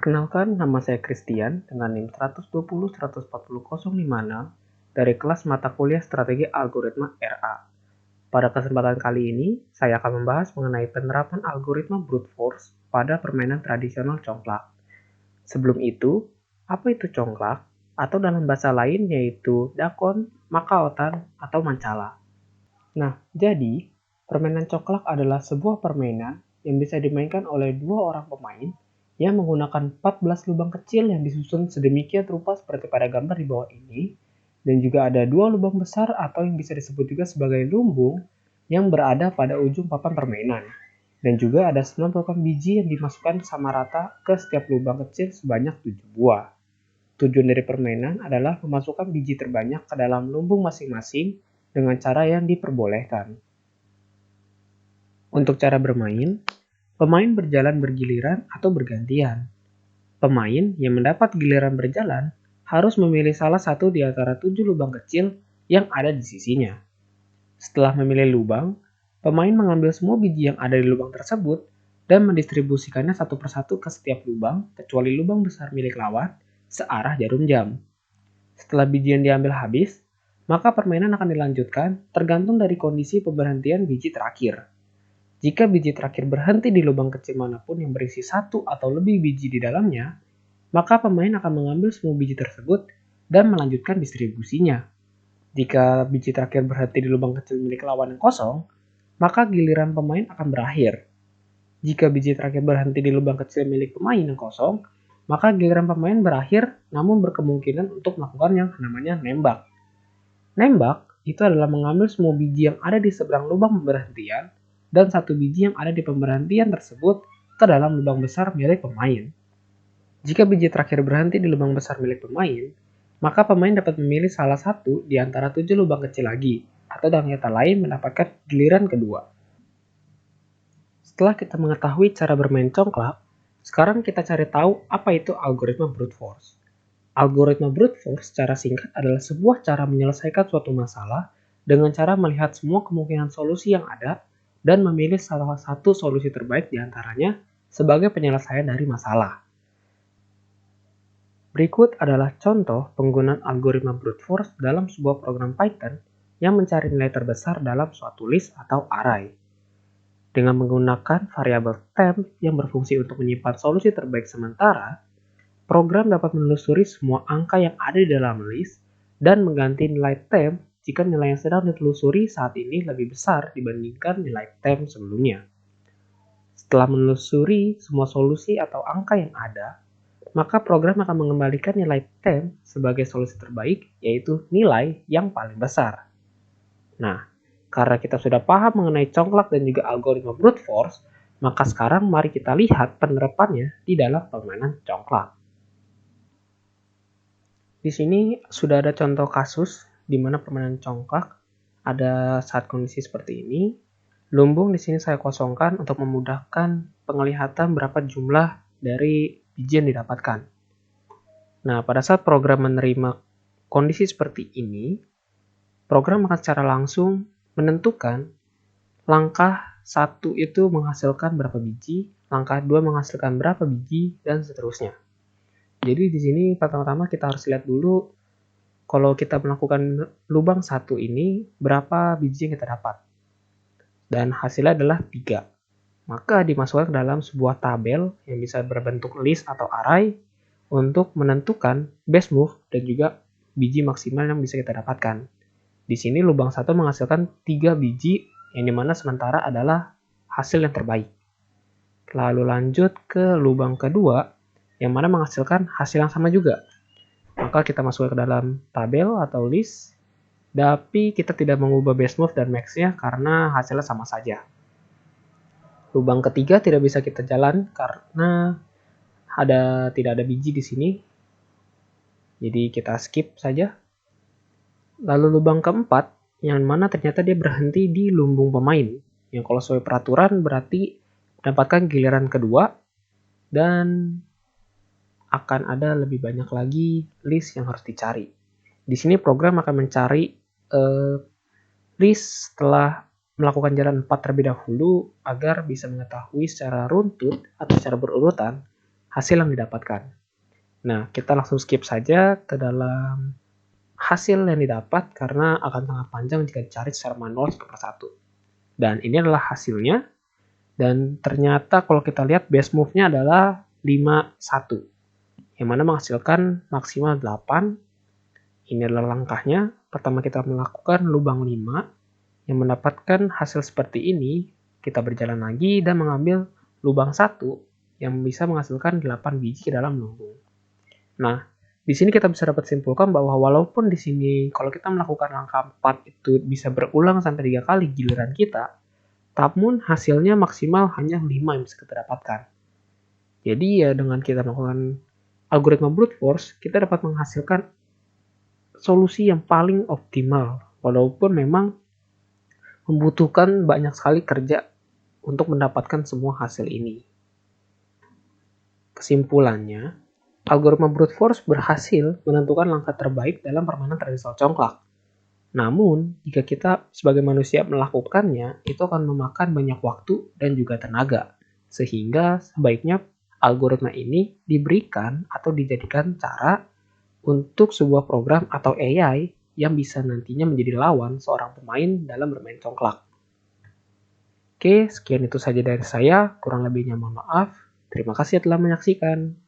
Perkenalkan, nama saya Christian dengan NIM 120140056 dari kelas mata kuliah Strategi Algoritma RA. Pada kesempatan kali ini, saya akan membahas mengenai penerapan algoritma brute force pada permainan tradisional congklak. Sebelum itu, apa itu congklak? Atau dalam bahasa lain yaitu dakon, makaotan, atau mancala. Nah, jadi permainan congklak adalah sebuah permainan yang bisa dimainkan oleh dua orang pemain yang menggunakan 14 lubang kecil yang disusun sedemikian rupa seperti pada gambar di bawah ini, dan juga ada dua lubang besar atau yang bisa disebut juga sebagai lumbung yang berada pada ujung papan permainan. Dan juga ada 98 biji yang dimasukkan sama rata ke setiap lubang kecil sebanyak 7 buah. Tujuan dari permainan adalah memasukkan biji terbanyak ke dalam lumbung masing-masing dengan cara yang diperbolehkan. Untuk cara bermain, pemain berjalan bergiliran atau bergantian. Pemain yang mendapat giliran berjalan harus memilih salah satu di antara 7 lubang kecil yang ada di sisinya. Setelah memilih lubang, pemain mengambil semua biji yang ada di lubang tersebut dan mendistribusikannya satu persatu ke setiap lubang kecuali lubang besar milik lawan searah jarum jam. Setelah biji yang diambil habis, maka permainan akan dilanjutkan tergantung dari kondisi pemberhentian biji terakhir. Jika biji terakhir berhenti di lubang kecil manapun yang berisi satu atau lebih biji di dalamnya, maka pemain akan mengambil semua biji tersebut dan melanjutkan distribusinya. Jika biji terakhir berhenti di lubang kecil milik lawan yang kosong, maka giliran pemain akan berakhir. Jika biji terakhir berhenti di lubang kecil milik pemain yang kosong, maka giliran pemain berakhir namun berkemungkinan untuk melakukan yang namanya nembak. Nembak itu adalah mengambil semua biji yang ada di seberang lubang pemberhentian dan satu biji yang ada di pemberhentian tersebut ke dalam lubang besar milik pemain. Jika biji terakhir berhenti di lubang besar milik pemain, maka pemain dapat memilih salah satu di antara 7 lubang kecil lagi, atau dengan kata lain mendapatkan giliran kedua. Setelah kita mengetahui cara bermain congklak, sekarang kita cari tahu apa itu algoritma brute force. Algoritma brute force secara singkat adalah sebuah cara menyelesaikan suatu masalah dengan cara melihat semua kemungkinan solusi yang ada dan memilih salah satu solusi terbaik di antaranya sebagai penyelesaian dari masalah. Berikut adalah contoh penggunaan algoritma brute force dalam sebuah program Python yang mencari nilai terbesar dalam suatu list atau array. Dengan menggunakan variabel temp yang berfungsi untuk menyimpan solusi terbaik sementara, program dapat menelusuri semua angka yang ada di dalam list dan mengganti nilai temp jika nilai yang sedang ditelusuri saat ini lebih besar dibandingkan nilai temp sebelumnya. Setelah menelusuri semua solusi atau angka yang ada, maka program akan mengembalikan nilai temp sebagai solusi terbaik, yaitu nilai yang paling besar. Nah, karena kita sudah paham mengenai congklak dan juga algoritma brute force, maka sekarang mari kita lihat penerapannya di dalam permainan congklak. Di sini sudah ada contoh kasus di mana permainan congklak ada saat kondisi seperti ini. Lumbung di sini saya kosongkan untuk memudahkan penglihatan berapa jumlah dari biji yang didapatkan. Nah, pada saat program menerima kondisi seperti ini, program akan secara langsung menentukan langkah 1 itu menghasilkan berapa biji, langkah 2 menghasilkan berapa biji, dan seterusnya. Jadi di sini pertama-tama kita harus lihat dulu kalau kita melakukan lubang 1 ini berapa biji yang kita dapat. Dan hasilnya adalah 3. Maka dimasukkan ke dalam sebuah tabel yang bisa berbentuk list atau array untuk menentukan best move dan juga biji maksimal yang bisa kita dapatkan. Di sini lubang 1 menghasilkan 3 biji yang dimana sementara adalah hasil yang terbaik. Lalu lanjut ke lubang kedua yang mana menghasilkan hasil yang sama juga. Maka kita masukkan ke dalam tabel atau list, tapi kita tidak mengubah best move dan max-nya karena hasilnya sama saja. Lubang ketiga tidak bisa kita jalan karena tidak ada biji di sini. Jadi kita skip saja. Lalu lubang keempat yang mana ternyata dia berhenti di lumbung pemain. Yang kalau sesuai peraturan berarti mendapatkan giliran kedua dan akan ada lebih banyak lagi list yang harus dicari. Di sini program akan mencari list setelah melakukan jalan 4 terlebih dahulu agar bisa mengetahui secara runtut atau secara berurutan hasil yang didapatkan. Nah, kita langsung skip saja ke dalam hasil yang didapat karena akan sangat panjang jika dicari secara manual satu persatu. Dan ini adalah hasilnya. Dan ternyata kalau kita lihat base move-nya adalah 5-1. Yang mana menghasilkan maksimal 8. Ini adalah langkahnya. Pertama kita melakukan lubang 5 yang mendapatkan hasil seperti ini. Kita berjalan lagi dan mengambil lubang 1 yang bisa menghasilkan 8 biji ke dalam lumbung. Nah, di sini kita bisa dapat simpulkan bahwa walaupun di sini kalau kita melakukan langkah 4 itu bisa berulang sampai 3 kali giliran kita, namun hasilnya maksimal hanya 5 yang bisa kita dapatkan. Jadi ya dengan kita melakukan algoritma brute force, kita dapat menghasilkan solusi yang paling optimal. Walaupun memang membutuhkan banyak sekali kerja untuk mendapatkan semua hasil ini. Kesimpulannya, algoritma brute force berhasil menentukan langkah terbaik dalam permainan tradisional congklak. Namun, jika kita sebagai manusia melakukannya, itu akan memakan banyak waktu dan juga tenaga. Sehingga sebaiknya algoritma ini diberikan atau dijadikan cara untuk sebuah program atau AI yang bisa nantinya menjadi lawan seorang pemain dalam bermain congklak. Oke, sekian itu saja dari saya. Kurang lebihnya mohon maaf. Terima kasih telah menyaksikan.